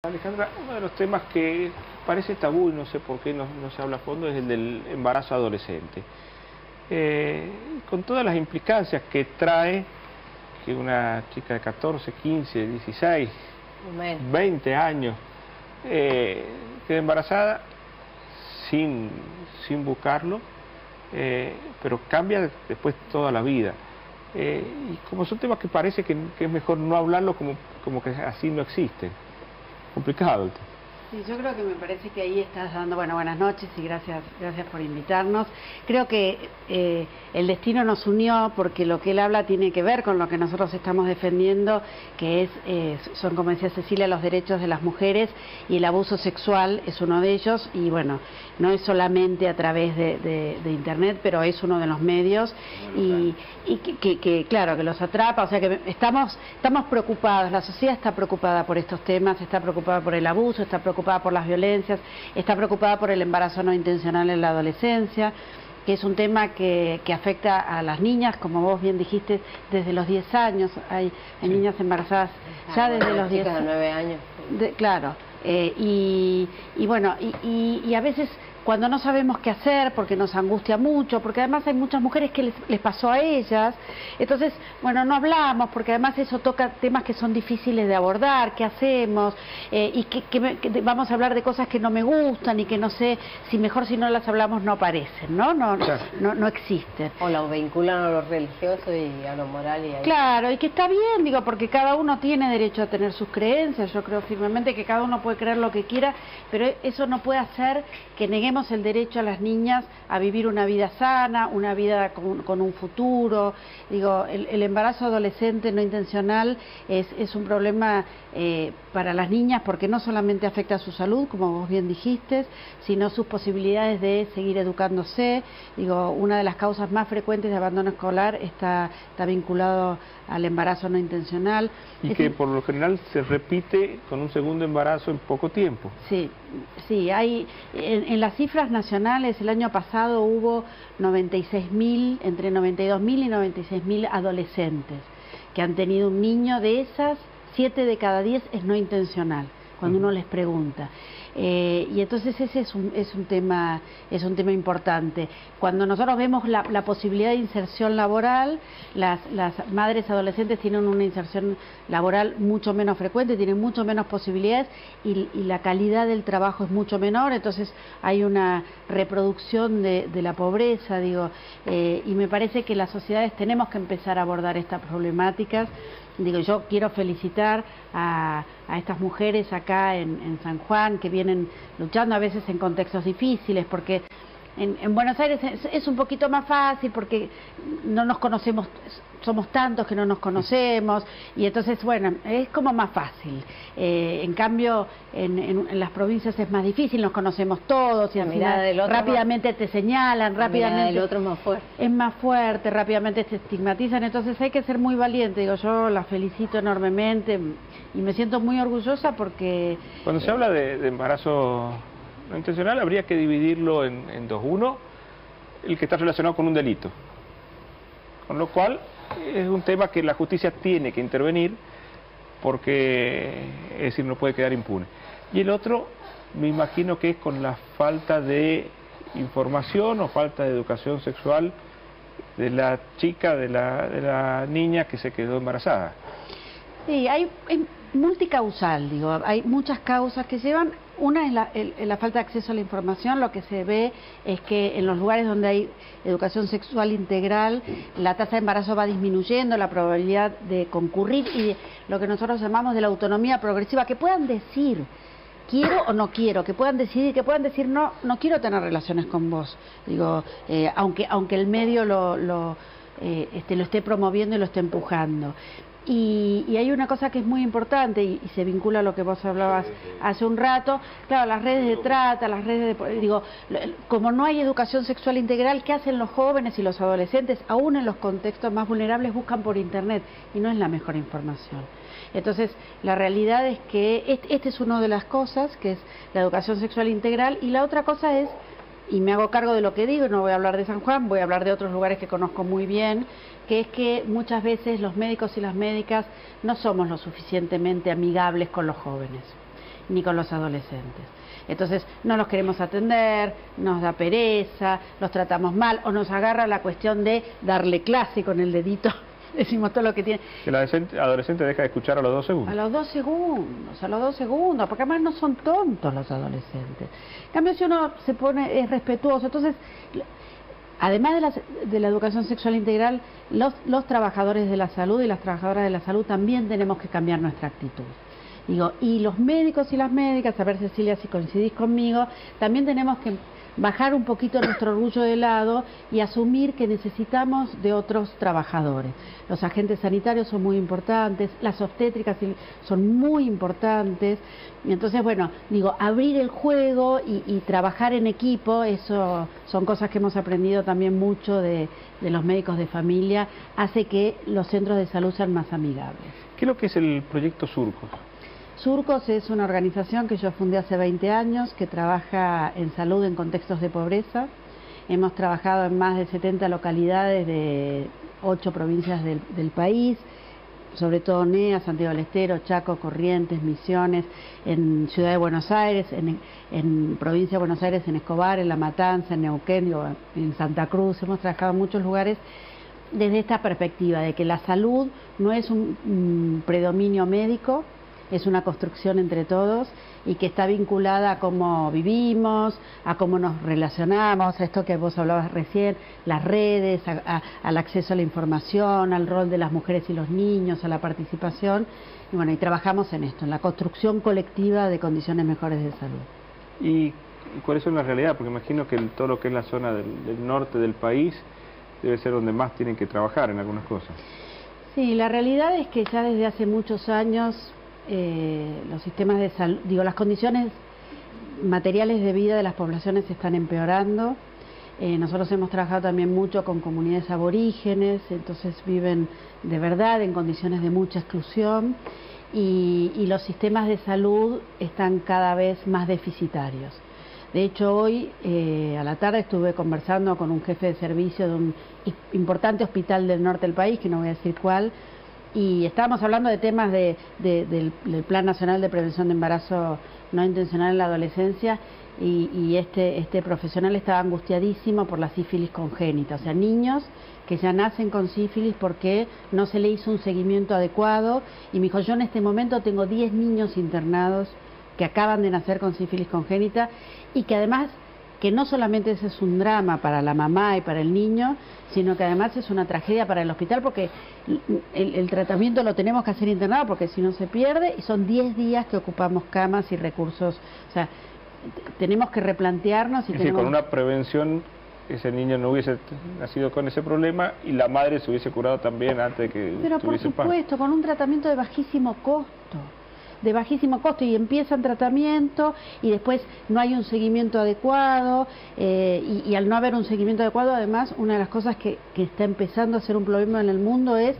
Alejandra, uno de los temas que parece tabú y no sé por qué no se habla a fondo es el del embarazo adolescente. Con todas las implicancias que trae que una chica de 14, 15, 16, 20 años quede embarazada sin buscarlo, pero cambia después toda la vida. Y como son temas que parece que es mejor no hablarlo como que así no existen. Complicado. Sí, yo creo que me parece que ahí estás dando, bueno, buenas noches y gracias por invitarnos. Creo que el destino nos unió porque lo que él habla tiene que ver con lo que nosotros estamos defendiendo, que son, como decía Cecilia, los derechos de las mujeres, y el abuso sexual es uno de ellos, y bueno, no es solamente a través de Internet, pero es uno de los medios, y que claro, que los atrapa, o sea que estamos preocupados, la sociedad está preocupada por estos temas, está preocupada por el abuso, está preocupada por las violencias, está preocupada por el embarazo no intencional en la adolescencia, que es un tema que afecta a las niñas, como vos bien dijiste, desde los 10 años, hay niñas embarazadas ya desde los 10 años. 9 años. Claro, y bueno, y a veces cuando no sabemos qué hacer, porque nos angustia mucho, porque además hay muchas mujeres que les pasó a ellas, entonces, bueno, no hablamos, porque además eso toca temas que son difíciles de abordar, qué hacemos, y que vamos a hablar de cosas que no me gustan y que no sé si mejor si no las hablamos no aparecen, ¿no? No existen. O lo vinculan a lo religioso y a lo moral. Y ahí... Claro, y que está bien, digo, porque cada uno tiene derecho a tener sus creencias, yo creo firmemente que cada uno puede creer lo que quiera, pero eso no puede hacer que neguemos el derecho a las niñas a vivir una vida sana, una vida con un futuro. Digo, el embarazo adolescente no intencional es un problema para las niñas porque no solamente afecta a su salud, como vos bien dijiste, sino sus posibilidades de seguir educándose. Digo, una de las causas más frecuentes de abandono escolar está vinculado al embarazo no intencional. Y que por lo general se repite con un segundo embarazo en poco tiempo. Sí, hay en las cifras nacionales el año pasado hubo 96.000, entre 92.000 y 96.000 adolescentes que han tenido un niño. De esas, 7 de cada 10 es no intencional, cuando uno les pregunta. Y entonces ese es un tema importante. Cuando nosotros vemos la posibilidad de inserción laboral, las madres adolescentes tienen una inserción laboral mucho menos frecuente, tienen mucho menos posibilidades y la calidad del trabajo es mucho menor, entonces hay una reproducción de la pobreza, digo, y me parece que las sociedades tenemos que empezar a abordar estas problemáticas. Digo, yo quiero felicitar a estas mujeres acá en San Juan que vienen luchando a veces en contextos difíciles, porque en Buenos Aires es un poquito más fácil porque no nos conocemos, somos tantos que no nos conocemos y entonces, bueno, es como más fácil. En cambio, en las provincias es más difícil, nos conocemos todos y al final rápidamente te señalan, rápidamente el otro es más fuerte. Es más fuerte, rápidamente te estigmatizan, entonces hay que ser muy valiente. Digo, yo las felicito enormemente y me siento muy orgullosa porque... Cuando se habla de embarazo no intencional habría que dividirlo en dos. Uno, el que está relacionado con un delito. Con lo cual es un tema que la justicia tiene que intervenir porque, es decir, no puede quedar impune. Y el otro, me imagino que es con la falta de información o falta de educación sexual de la chica, de la niña que se quedó embarazada. Sí, es multicausal, digo, hay muchas causas que llevan. Una es la falta de acceso a la información. Lo que se ve es que en los lugares donde hay educación sexual integral, la tasa de embarazo va disminuyendo, la probabilidad de concurrir y lo que nosotros llamamos de la autonomía progresiva, que puedan decir quiero o no quiero, que puedan decidir, que puedan decir no quiero tener relaciones con vos. Digo, aunque el medio lo esté promoviendo y lo esté empujando. Y hay una cosa que es muy importante y se vincula a lo que vos hablabas hace un rato. Claro, las redes de trata, las redes de... Digo, como no hay educación sexual integral, ¿qué hacen los jóvenes y los adolescentes? Aún en los contextos más vulnerables buscan por Internet y no es la mejor información. Entonces, la realidad es que este es una de las cosas, que es la educación sexual integral, y la otra cosa es... Y me hago cargo de lo que digo, no voy a hablar de San Juan, voy a hablar de otros lugares que conozco muy bien, que es que muchas veces los médicos y las médicas no somos lo suficientemente amigables con los jóvenes. ni con los adolescentes. Entonces no los queremos atender, nos da pereza, los tratamos mal o nos agarra la cuestión de darle clase con el dedito. Decimos todo lo que tiene. El adolescente deja de escuchar a los 2 segundos. A los 2 segundos, porque además no son tontos los adolescentes. En cambio, si uno se pone, es respetuoso, entonces, además de la educación sexual integral, los trabajadores de la salud y las trabajadoras de la salud también tenemos que cambiar nuestra actitud. Digo, y los médicos y las médicas, a ver Cecilia si coincidís conmigo, también tenemos que bajar un poquito nuestro orgullo de lado y asumir que necesitamos de otros trabajadores. Los agentes sanitarios son muy importantes, las obstétricas son muy importantes, y entonces, bueno, digo, abrir el juego y trabajar en equipo, eso son cosas que hemos aprendido también mucho de los médicos de familia, hace que los centros de salud sean más amigables. ¿Qué es lo que es el proyecto Surcos? Surcos es una organización que yo fundé hace 20 años que trabaja en salud en contextos de pobreza. Hemos trabajado en más de 70 localidades de 8 provincias del país, sobre todo NEA, Santiago del Estero, Chaco, Corrientes, Misiones, en Ciudad de Buenos Aires, en Provincia de Buenos Aires, en Escobar, en La Matanza, en Neuquén, en Santa Cruz. Hemos trabajado en muchos lugares desde esta perspectiva de que la salud no es un predominio médico, es una construcción entre todos y que está vinculada a cómo vivimos, a cómo nos relacionamos, a esto que vos hablabas recién, las redes, al acceso a la información, al rol de las mujeres y los niños, a la participación. Y bueno, y trabajamos en esto, en la construcción colectiva de condiciones mejores de salud. ¿Y cuál es la realidad? Porque imagino que todo lo que es la zona del norte del país debe ser donde más tienen que trabajar en algunas cosas. Sí, la realidad es que ya desde hace muchos años los sistemas de salud, digo, las condiciones materiales de vida de las poblaciones se están empeorando. Nosotros hemos trabajado también mucho con comunidades aborígenes, entonces viven de verdad en condiciones de mucha exclusión y los sistemas de salud están cada vez más deficitarios. De hecho, hoy a la tarde estuve conversando con un jefe de servicio de un importante hospital del norte del país, que no voy a decir cuál, y estábamos hablando de temas del Plan Nacional de Prevención de Embarazo No Intencional en la Adolescencia, y este profesional estaba angustiadísimo por la sífilis congénita, o sea, niños que ya nacen con sífilis porque no se le hizo un seguimiento adecuado, y me dijo, yo en este momento tengo 10 niños internados que acaban de nacer con sífilis congénita, y que además, que no solamente ese es un drama para la mamá y para el niño, sino que además es una tragedia para el hospital, porque el tratamiento lo tenemos que hacer internado, porque si no se pierde, y son 10 días que ocupamos camas y recursos, o sea, tenemos que replantearnos. Y es decir, con una prevención, ese niño no hubiese nacido con ese problema y la madre se hubiese curado también antes de que pero por supuesto, con un tratamiento de bajísimo costo, y empiezan tratamiento y después no hay un seguimiento adecuado, y al no haber un seguimiento adecuado, además, una de las cosas que está empezando a ser un problema en el mundo es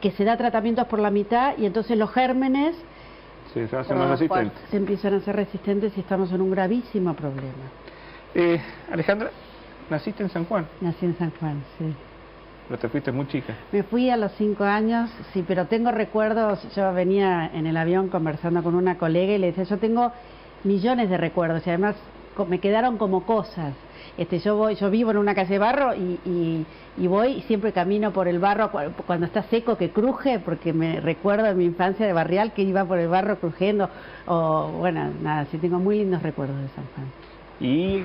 que se da tratamientos por la mitad y entonces los gérmenes se hacen más resistentes. Se empiezan a ser resistentes y estamos en un gravísimo problema. Alejandra, ¿naciste en San Juan? Nací en San Juan, sí. Pero te fuiste muy chica. Me fui a los 5 años, sí, pero tengo recuerdos. Yo venía en el avión conversando con una colega y le decía, yo tengo millones de recuerdos y además me quedaron como cosas. Yo vivo en una calle de barro y voy y siempre camino por el barro cuando está seco, que cruje, porque me recuerdo de mi infancia de barrial que iba por el barro crujiendo. O bueno, nada, sí tengo muy lindos recuerdos de San Juan. Y,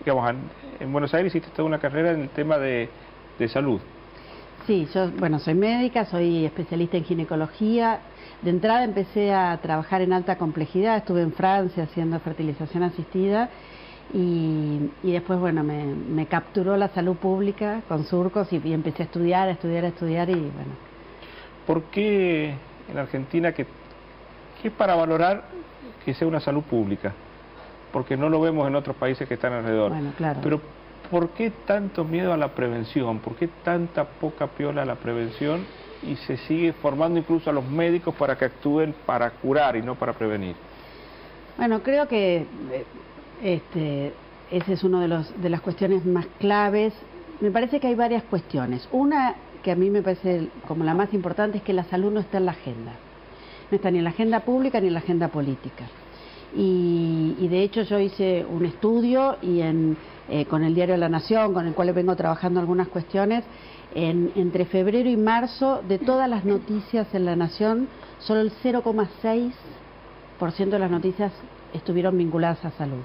digamos, en Buenos Aires hiciste toda una carrera en el tema de salud. Sí, yo, bueno, soy médica, soy especialista en ginecología. De entrada empecé a trabajar en alta complejidad, estuve en Francia haciendo fertilización asistida y después, bueno, me capturó la salud pública con Surcos y empecé a estudiar y bueno. ¿Por qué en Argentina, qué es para valorar que sea una salud pública? Porque no lo vemos en otros países que están alrededor. Bueno, claro. Pero ¿por qué tanto miedo a la prevención? ¿Por qué tanta poca piola a la prevención? Y se sigue formando incluso a los médicos para que actúen para curar y no para prevenir. Bueno, creo que ese es uno de las cuestiones más claves. Me parece que hay varias cuestiones. Una que a mí me parece como la más importante es que la salud no está en la agenda. No está ni en la agenda pública ni en la agenda política. y de hecho yo hice un estudio y con el diario La Nación, con el cual vengo trabajando algunas cuestiones, entre febrero y marzo, de todas las noticias en La Nación, solo el 0,6% de las noticias estuvieron vinculadas a salud.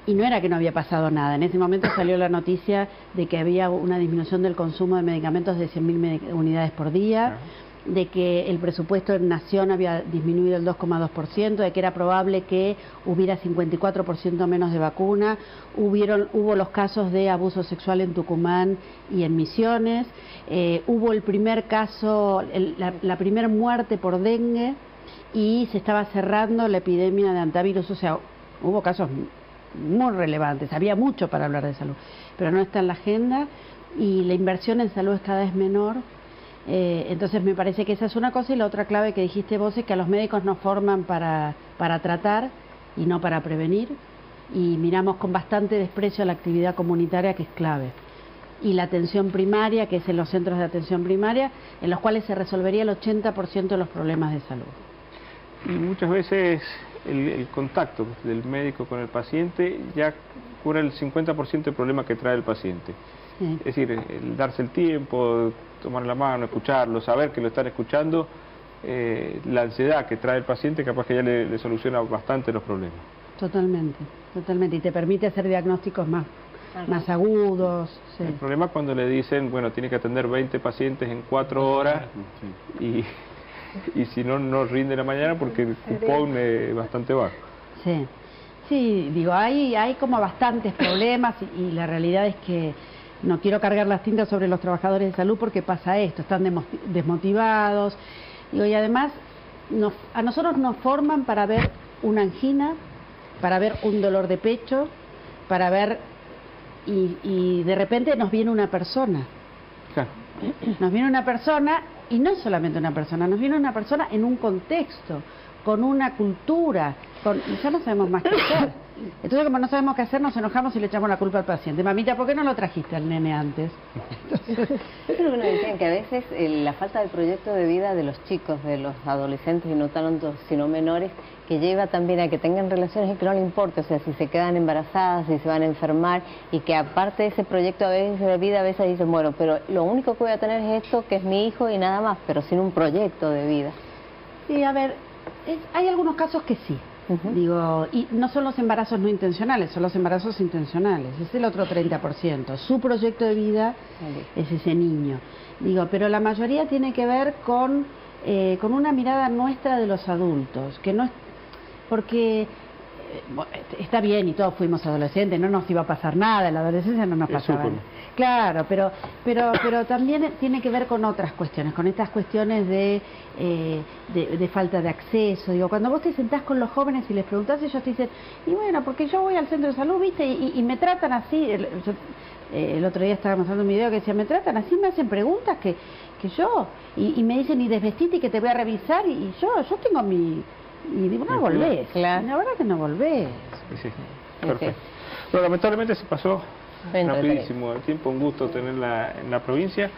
Y no era que no había pasado nada. En ese momento salió la noticia de que había una disminución del consumo de medicamentos de 100.000 unidades por día, de que el presupuesto en Nación había disminuido el 2,2%, de que era probable que hubiera 54% menos de vacuna. Hubo los casos de abuso sexual en Tucumán y en Misiones. Hubo el primer caso, la primera muerte por dengue, y se estaba cerrando la epidemia de antivirus. O sea, hubo casos muy relevantes, había mucho para hablar de salud, pero no está en la agenda, y la inversión en salud es cada vez menor. Entonces me parece que esa es una cosa, y la otra clave que dijiste vos es que a los médicos nos forman para tratar y no para prevenir, y miramos con bastante desprecio a la actividad comunitaria, que es clave, y la atención primaria, que es en los centros de atención primaria, en los cuales se resolvería el 80% de los problemas de salud. Y muchas veces el contacto del médico con el paciente ya cura el 50% del problema que trae el paciente. Sí. Es decir, el darse el tiempo, tomar la mano, escucharlo, saber que lo están escuchando, la ansiedad que trae el paciente capaz que ya le soluciona bastante los problemas. Totalmente, totalmente, y te permite hacer diagnósticos más agudos. Sí. El problema es cuando le dicen, bueno, tiene que atender 20 pacientes en 4 horas, y si no rinde la mañana porque el cupón es bastante bajo. Sí, sí, digo, hay como bastantes problemas, y la realidad es que no quiero cargar las tintas sobre los trabajadores de salud, porque pasa esto, están desmotivados, digo, y además a nosotros nos forman para ver una angina, para ver un dolor de pecho, para ver, y de repente nos viene una persona. Claro. Nos viene una persona, y no es solamente una persona, nos viene una persona en un contexto, con una cultura, y ya no sabemos más qué hacer. Entonces, como no sabemos qué hacer, nos enojamos y le echamos la culpa al paciente. Mamita, ¿por qué no lo trajiste al nene antes? Yo creo que nos decían que a veces la falta de proyecto de vida de los chicos, de los adolescentes, y no tanto sino menores, que lleva también a que tengan relaciones y que no le importe, o sea, si se quedan embarazadas, si se van a enfermar, y que aparte de ese proyecto de vida, a veces dicen, bueno, pero lo único que voy a tener es esto, que es mi hijo, y nada más, pero sin un proyecto de vida. Sí, a ver, hay algunos casos que sí. Digo, y no son los embarazos no intencionales, son los embarazos intencionales, es el otro 30%. Su proyecto de vida es ese niño. Digo, pero la mayoría tiene que ver con una mirada nuestra de los adultos, que no es, porque está bien y todos fuimos adolescentes, no nos iba a pasar nada, en la adolescencia no nos pasaba nada. Claro, pero también tiene que ver con otras cuestiones, con estas cuestiones de falta de acceso. Digo, cuando vos te sentás con los jóvenes y les preguntás, ellos te dicen, y bueno, porque yo voy al centro de salud, ¿viste? Y me tratan así. El otro día estaba mostrando un video que decía, me tratan así, me hacen preguntas que yo, y me dicen, y desvestite que te voy a revisar, y yo tengo mi... Y digo, no volvés, claro. La verdad que no volvés. Sí, perfecto. Pero lamentablemente se pasó rapidísimo el tiempo, un gusto tenerla en la provincia.